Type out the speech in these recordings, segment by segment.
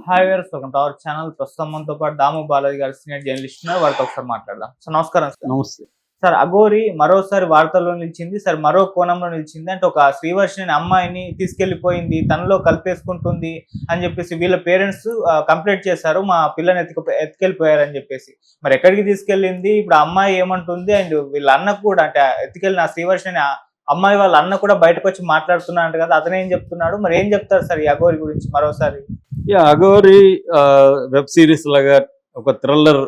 Hi viewers, welcome to our channel. ప్రస్తుతం మనతో పాటు దాము బాలాజీ గారు సీనియర్ జర్నలిస్ట్ ఉన్నారు. వారితో ఒకసారి మాట్లాడదాం. సో నమస్కారం సార్. నమస్తే. సార్, అఘోరి మరోసారి వార్తల్లో నిలిచింది. సార్, మరో కోణంలో నిలిచింది. అంటే ఒక శ్రీవర్షిణి అనే అమ్మాయిని తీసుకెళ్లిపోయింది, తనలో కలిపేసుకుంటుంది అని చెప్పేసి వీళ్ళ పేరెంట్స్ కంప్లైంట్ చేశారు. మా పిల్లని ఎత్తుకెళ్ళిపోయారని చెప్పేసి. మరి ఎక్కడికి తీసుకెళ్ళింది, ఇప్పుడు ఆ అమ్మాయి ఏమంటుంది, అండ్ వీళ్ళ అన్న కూడా అంటే ఎత్తుకెళ్ళిన శ్రీవర్షిణి అమ్మాయి వాళ్ళ అన్న కూడా బయటకు వచ్చి మాట్లాడుతున్నాడు కదా, అతను ఏం చెప్తున్నాడు, మరి ఏం చెప్తారు సార్ ఈ అఘోరి గురించి మరోసారి? అఘోరి వెబ్ సిరీస్ లాగా ఒక thriller,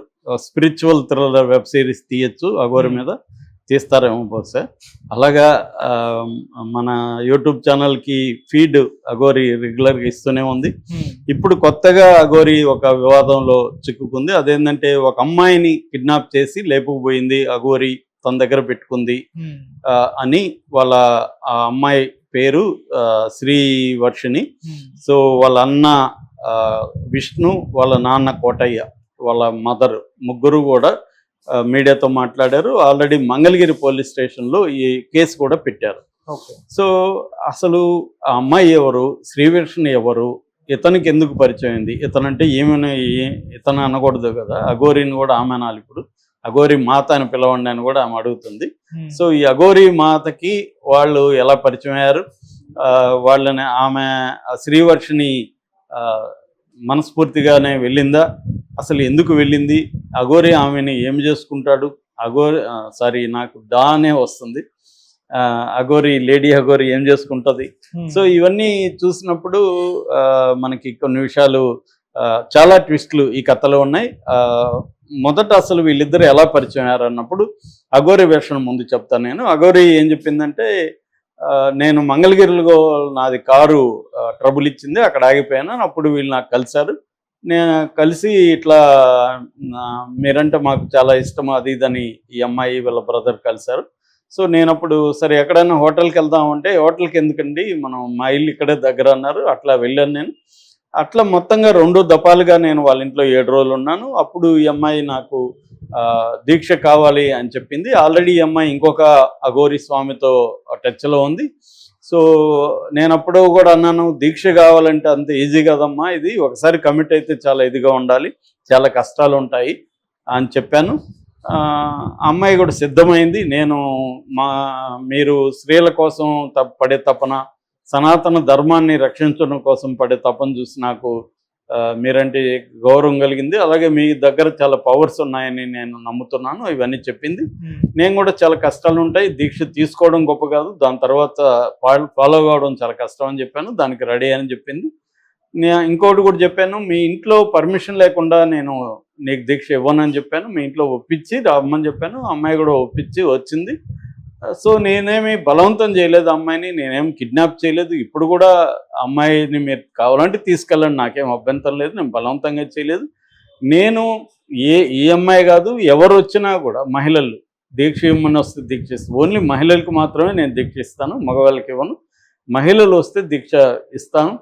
spiritual thriller web series తీయచ్చు. అఘోరి మీద తీస్తారేమో బహుశా. అలాగా మన యూట్యూబ్ ఛానల్కి ఫీడ్ అఘోరి రెగ్యులర్గా ఇస్తూనే ఉంది. ఇప్పుడు కొత్తగా అఘోరి ఒక వివాదంలో చిక్కుకుంది. అదేంటంటే ఒక అమ్మాయిని కిడ్నాప్ చేసి లేపుకుపోయింది అఘోరి, తన దగ్గర పెట్టుకుంది అని. వాళ్ళ ఆ అమ్మాయి పేరు శ్రీవర్షిణి. సో వాళ్ళ అన్న విష్ణు, వాళ్ళ నాన్న కోటయ్య, వాళ్ళ మదర్, ముగ్గురు కూడా మీడియాతో మాట్లాడారు. ఆల్రెడీ మంగళగిరి పోలీస్ స్టేషన్లో ఈ కేసు కూడా పెట్టారు. సో అసలు ఆ అమ్మాయి ఎవరు, శ్రీవర్షిణి ఎవరు, ఇతనికి ఎందుకు పరిచయం అయింది, ఇతనంటే ఏమైనా ఇతను అనకూడదు కదా, అఘోరిని కూడా ఆమె అనాలి. ఇప్పుడు అఘోరి మాత అని పిలవండి అని కూడా ఆమె అడుగుతుంది. సో ఈ అఘోరి మాతకి వాళ్ళు ఎలా పరిచయం అయ్యారు, వాళ్ళని ఆమె శ్రీవర్షిణి మనస్ఫూర్తిగానే వెళ్ళిందా, అసలు ఎందుకు వెళ్ళింది, అఘోరి ఆమెని ఏం చేసుకుంటాడు, నాకు డానే వస్తుంది, అఘోరి లేడీ అఘోరి ఏం చేసుకుంటుంది. సో ఇవన్నీ చూసినప్పుడు మనకి కొన్ని విషయాలు, చాలా ట్విస్ట్లు ఈ కథలో ఉన్నాయి. మొదట అసలు వీళ్ళిద్దరు ఎలా పరిచయం అయ్యారు అన్నప్పుడు అఘోరి వెర్షన్ ముందు చెప్తాను నేను. అఘోరి ఏం చెప్పిందంటే, నేను మంగళగిరిలో నాది కారు ట్రబుల్ ఇచ్చింది, అక్కడ ఆగిపోయాను. అప్పుడు వీళ్ళు నాకు కలిశారు. నేను కలిసి ఇట్లా మీరంటే మాకు చాలా ఇష్టం అది ఇదని ఈ అమ్మాయి వీళ్ళ బ్రదర్ కలిశారు. సో నేను అప్పుడు సరే ఎక్కడైనా హోటల్కి వెళ్దామంటే, హోటల్కి ఎందుకండి, మా ఇల్లు ఇక్కడే దగ్గర అన్నారు. అట్లా వెళ్ళాను నేను. అట్లా మొత్తంగా 2 దఫాలుగా నేను వాళ్ళ ఇంట్లో 7 రోజులు ఉన్నాను. అప్పుడు ఈ అమ్మాయి నాకు దీక్ష కావాలి అని చెప్పింది. ఆల్రెడీ ఈ అమ్మాయి ఇంకొక అఘోరి స్వామితో టచ్లో ఉంది. సో నేను అప్పుడు కూడా అన్నాను, దీక్ష కావాలంటే అంత ఈజీ కదమ్మా, ఇది ఒకసారి కమిట్ అయితే చాలా ఇదిగా ఉండాలి, చాలా కష్టాలు ఉంటాయి అని చెప్పాను. అమ్మాయి కూడా సిద్ధమైంది. మీరు స్త్రీల కోసం పడే తపన, సనాతన ధర్మాన్ని రక్షించడం కోసం పడే తపన చూసి నాకు మీరంటే గౌరవం కలిగింది. అలాగే మీ దగ్గర చాలా పవర్స్ ఉన్నాయని నేను నమ్ముతున్నాను, ఇవన్నీ చెప్పింది. నేను కూడా చాలా కష్టాలు ఉంటాయి, దీక్ష తీసుకోవడం గొప్ప కాదు, దాని తర్వాత ఫాలో కావడం చాలా కష్టం అని చెప్పాను. దానికి రెడీ అని చెప్పింది. ఇంకోటి కూడా చెప్పాను, మీ ఇంట్లో పర్మిషన్ లేకుండా నేను నీకు దీక్ష ఇవ్వనని చెప్పాను. మీ ఇంట్లో ఒప్పించి రమ్మని చెప్పాను. అమ్మాయి కూడా ఒప్పించి వచ్చింది. సో నేనేమి బలవంతం చేయలేదు అమ్మాయిని, నేనేం కిడ్నాప్ చేయలేదు. ఇప్పుడు కూడా అమ్మాయిని మీరు కావాలంటే తీసుకెళ్ళండి, నాకేం అభ్యంతరం లేదు, నేను బలవంతంగా చేయలేదు. నేను ఈ అమ్మాయి కాదు, ఎవరు వచ్చినా కూడా మహిళలు దీక్ష ఇవ్వమని వస్తే దీక్ష ఇస్తాను. ఓన్లీ మహిళలకు మాత్రమే నేను దీక్ష ఇస్తాను, మగవాళ్ళకి ఇవ్వను. మహిళలు వస్తే దీక్ష ఇస్తాను.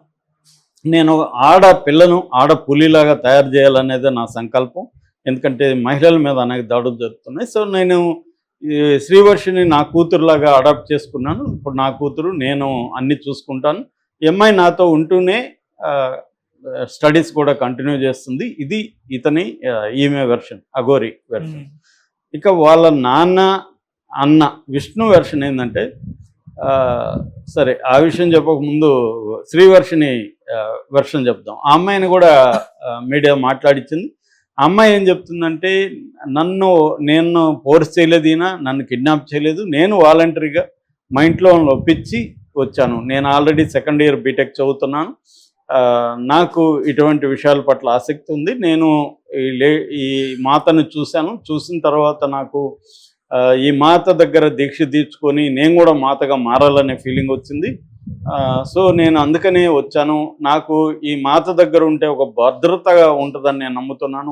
నేను ఆడపిల్లను ఆడపులిలాగా తయారు చేయాలనేదే నా సంకల్పం. ఎందుకంటే మహిళల మీద అనేక దాడులు జరుగుతున్నాయి. సో నేను శ్రీవర్షిని నా కూతురులాగా అడాప్ట్ చేసుకున్నాను. ఇప్పుడు నా కూతురు, నేను అన్నీ చూసుకుంటాను. అమ్మాయి నాతో ఉంటూనే స్టడీస్ కూడా కంటిన్యూ చేస్తుంది. ఇది ఈమె వెర్షన్, అఘోరి వెర్షన్. ఇక వాళ్ళ నాన్న అన్న విష్ణు వెర్షన్ ఏంటంటే, సరే ఆ విషయం చెప్పకముందు శ్రీవర్షిని వెర్షన్ చెప్దాం. ఆ అమ్మాయిని కూడా మీడియా మాట్లాడించింది. అమ్మాయి ఏం చెప్తుందంటే, నేను ఫోర్స్ చేయలేదు, నన్ను కిడ్నాప్ చేయలేదు, నేను వాలంటరీగా మా ఇంట్లో ఒప్పించి వచ్చాను. నేను ఆల్రెడీ 2nd ఇయర్ బీటెక్ చదువుతున్నాను. నాకు ఇటువంటి విషయాల పట్ల ఆసక్తి ఉంది. నేను ఈ మాతను చూసిన తర్వాత నాకు ఈ మాత దగ్గర దీక్ష తీర్చుకొని నేను కూడా మాతగా మారాలనే ఫీలింగ్ వచ్చింది. సో నేను అందుకనే వచ్చాను. నాకు ఈ మాత దగ్గర ఉంటే ఒక భద్రతగా ఉంటుందని నేను నమ్ముతున్నాను.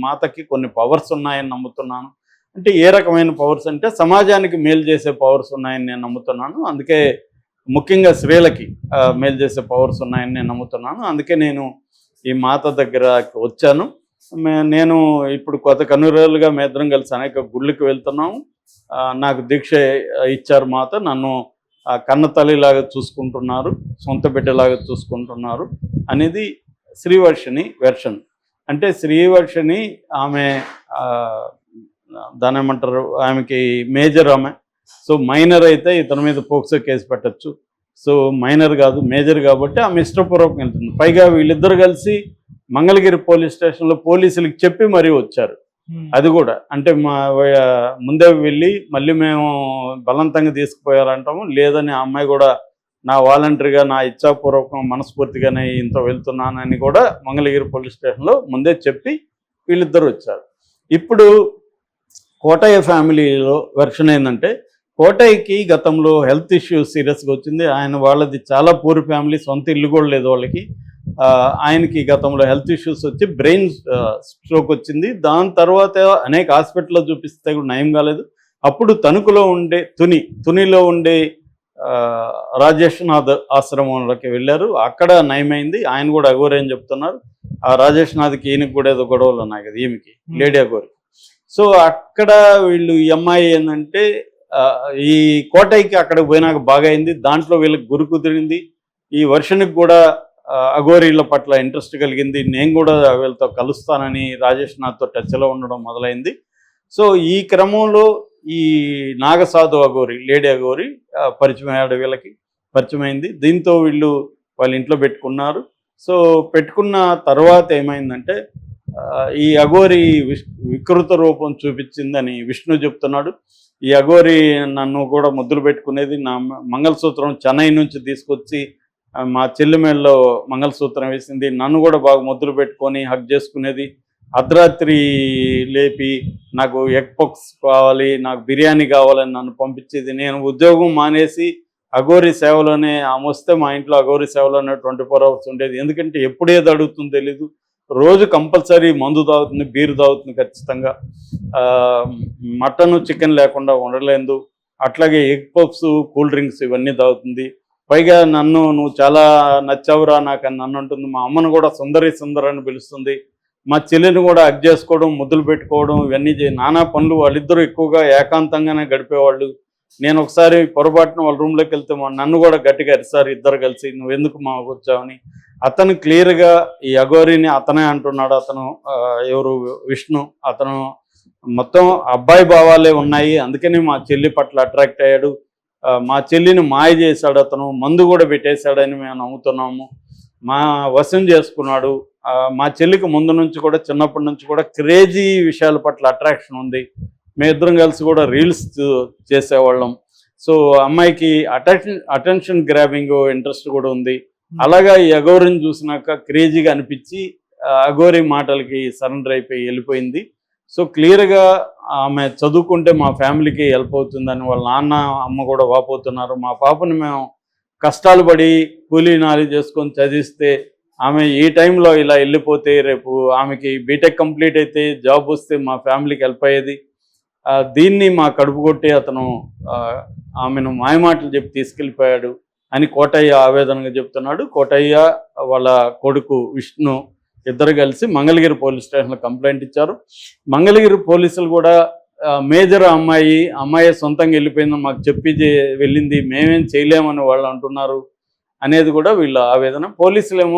మాతకి కొన్ని పవర్స్ ఉన్నాయని నమ్ముతున్నాను. అంటే ఏ రకమైన పవర్స్ అంటే, సమాజానికి మేలు చేసే పవర్స్ ఉన్నాయని నేను నమ్ముతున్నాను. అందుకే ముఖ్యంగా స్త్రీలకి మేలు చేసే పవర్స్ ఉన్నాయని నేను నమ్ముతున్నాను. అందుకే నేను ఈ మాత దగ్గరకి వచ్చాను. నేను ఇప్పుడు కొన్ని రోజులుగా మేమిద్దరం కలిసి అనేక గుళ్ళకి వెళ్తున్నాము. నాకు దీక్ష ఇచ్చారు మాత, నన్ను కన్న తల్లిలాగా చూసుకుంటున్నారు, సొంత బిడ్డలాగా చూసుకుంటున్నారు అనేది శ్రీవర్షిణి వెర్షన్. అంటే శ్రీవర్షిణి ఆమె దాని ఏమంటారు, ఆమెకి మేజర్ ఆమె. సో మైనర్ అయితే ఇతని మీద పోక్సో కేసు పెట్టచ్చు. సో మైనర్ కాదు, మేజర్ కాబట్టి ఆమె ఇష్టపూర్వకం వెళ్తుంది. పైగా వీళ్ళిద్దరు కలిసి మంగళగిరి పోలీస్ స్టేషన్లో పోలీసులకు చెప్పి మరీ వచ్చారు. అది కూడా అంటే ముందే వెళ్ళి మళ్ళీ మేము బలవంతంగా తీసుకుపోయారంటాము లేదని ఆ అమ్మాయి కూడా నా వాలంటరీగా నా ఇచ్ఛాపూర్వకం మనస్ఫూర్తిగానే ఇంత వెళ్తున్నానని కూడా మంగళగిరి పోలీస్ స్టేషన్లో ముందే చెప్పి వీళ్ళిద్దరు వచ్చారు. ఇప్పుడు కోటయ్య ఫ్యామిలీలో వెర్షన్ ఏంటంటే, కోటయ్యకి గతంలో హెల్త్ ఇష్యూస్ సీరియస్గా వచ్చింది. వాళ్ళది చాలా పూర్ ఫ్యామిలీ, సొంత ఇల్లు కూడా లేదు వాళ్ళకి. ఆయనకి గతంలో హెల్త్ ఇష్యూస్ వచ్చి బ్రెయిన్ స్ట్రోక్ వచ్చింది. దాని తర్వాత అనేక హాస్పిటల్లో చూపిస్తే కూడా నయం కాలేదు. అప్పుడు తణుకులో ఉండే తునిలో ఉండే రాజేష్నాథ్ ఆశ్రమంలోకి వెళ్ళారు. అక్కడ నయమైంది. ఆయన కూడా అఘోరి అని చెప్తున్నారు. ఆ రాజేష్నాథ్కి ఈయనకి కూడా ఏదో గొడవలు ఉన్నాయి కదా, ఈమెకి లేడీ అఘోరి. సో అక్కడ వీళ్ళు ఈ అమ్మాయి ఏంటంటే ఈ కోటయ్యకి అక్కడికి పోయినాక బాగా అయింది. దాంట్లో వీళ్ళకి గురి కుదిరింది. ఈ వర్షన్కి కూడా అఘోరీల పట్ల ఇంట్రెస్ట్ కలిగింది. నేను కూడా వీళ్ళతో కలుస్తానని రాజేష్నాథ్తో టచ్లో ఉండడం మొదలైంది. సో ఈ క్రమంలో ఈ నాగసాధు అఘోరి, లేడీ అఘోరి పరిచయం అయ్యాడు, వీళ్ళకి పరిచయం అయింది. దీంతో వీళ్ళు వాళ్ళ ఇంట్లో పెట్టుకున్నారు. సో పెట్టుకున్న తర్వాత ఏమైందంటే ఈ అఘోరి వికృత రూపం చూపించిందని విష్ణు చెప్తున్నాడు. ఈ అఘోరి నన్ను కూడా ముద్దులు పెట్టుకునేది, నా మంగళసూత్రం చెన్నై నుంచి తీసుకొచ్చి మా చెల్లిమేళ్ళలో మంగళసూత్రం వేసింది, నన్ను కూడా బాగా ముద్దులు పెట్టుకొని హగ్ చేసుకునేది, అర్ధరాత్రి లేపి నాకు ఎగ్ పక్స్ కావాలి, నాకు బిర్యానీ కావాలని నన్ను పంపించేది. నేను ఉద్యోగం మానేసి అఘోరి సేవలోనే ఆమె వస్తే మా ఇంట్లో అఘోరి సేవలోనే 24 hours ఉండేది. ఎందుకంటే ఎప్పుడు ఏది అడుగుతుందో తెలీదు. రోజు కంపల్సరీ మందు తాగుతుంది, బీరు తాగుతుంది ఖచ్చితంగా. మటన్ చికెన్ లేకుండా ఉండలేదు. అట్లాగే ఎగ్ పఫ్స్, కూల్ డ్రింక్స్ ఇవన్నీ తాగుతుంది. పైగా నువ్వు చాలా నచ్చావురా నాకు అని నన్ను అంటుంది. మా అమ్మను కూడా సుందరి అని పిలుస్తుంది. మా చెల్లిని కూడా హగ్ చేసుకోవడం, ముద్దులు పెట్టుకోవడం, ఇవన్నీ నానా పనులు. వాళ్ళిద్దరూ ఎక్కువగా ఏకాంతంగానే గడిపేవాళ్ళు. నేను ఒకసారి పొరపాటున వాళ్ళ రూమ్లోకి వెళ్తే నన్ను కూడా గట్టిగా అరిసారు ఇద్దరు కలిసి, నువ్వు ఎందుకు మా వచ్చావని. అతను క్లియర్గా ఈ అఘోరిని అతనే అంటున్నాడు. అతను ఎవరు, విష్ణు. అతను మొత్తం అబ్బాయి భావాలే ఉన్నాయి, అందుకని మా చెల్లి పట్ల అట్రాక్ట్ అయ్యాడు. మా చెల్లిని మాయ చేశాడు, అతను మందు కూడా పెట్టేశాడని మేము నమ్ముతున్నాము. మా వశం చేసుకున్నాడు. మా చెల్లికి ముందు నుంచి కూడా, చిన్నప్పటి నుంచి కూడా క్రేజీ విషయాల పట్ల అట్రాక్షన్ ఉంది. మేమిద్దరం కలిసి కూడా రీల్స్ చేసేవాళ్ళం. సో అమ్మాయికి అటెన్షన్ గ్రాబింగ్ ఇంట్రెస్ట్ కూడా ఉంది. అలాగా ఈ అఘోరిని చూసినాక క్రేజీగా అనిపించి అఘోరి మాటలకి సరెండర్ అయిపోయి వెళ్ళిపోయింది. సో క్లియర్గా ఆమె చదువుకుంటే మా ఫ్యామిలీకి హెల్ప్ అవుతుందని వాళ్ళ నాన్న అమ్మ కూడా వాపోతున్నారు. మా పాపని మేము కష్టాలు పడి కూలీ నాలి చేసుకొని చదివిస్తే ఆమె ఈ టైంలో ఇలా వెళ్ళిపోతే రేపు ఆమెకి బీటెక్ కంప్లీట్ అయితే జాబ్ వస్తే మా ఫ్యామిలీకి హెల్ప్ అయ్యేది. దీన్ని మా కడుపు కొట్టి అతను ఆమెను మాయమాటలు చెప్పి తీసుకెళ్ళిపోయాడు అని కోటయ్య ఆవేదనగా చెప్తున్నాడు. కోటయ్య వాళ్ళ కొడుకు విష్ణు ఇద్దరు కలిసి మంగళగిరి పోలీస్ స్టేషన్లో కంప్లైంట్ ఇచ్చారు. మంగళగిరి పోలీసులు కూడా మేజర్ అమ్మాయి సొంతంగా వెళ్ళిపోయిందని మాకు చెప్పి వెళ్ళింది, మేమేం చేయలేమని వాళ్ళు అంటున్నారు అనేది కూడా వీళ్ళ ఆవేదన. పోలీసులేమో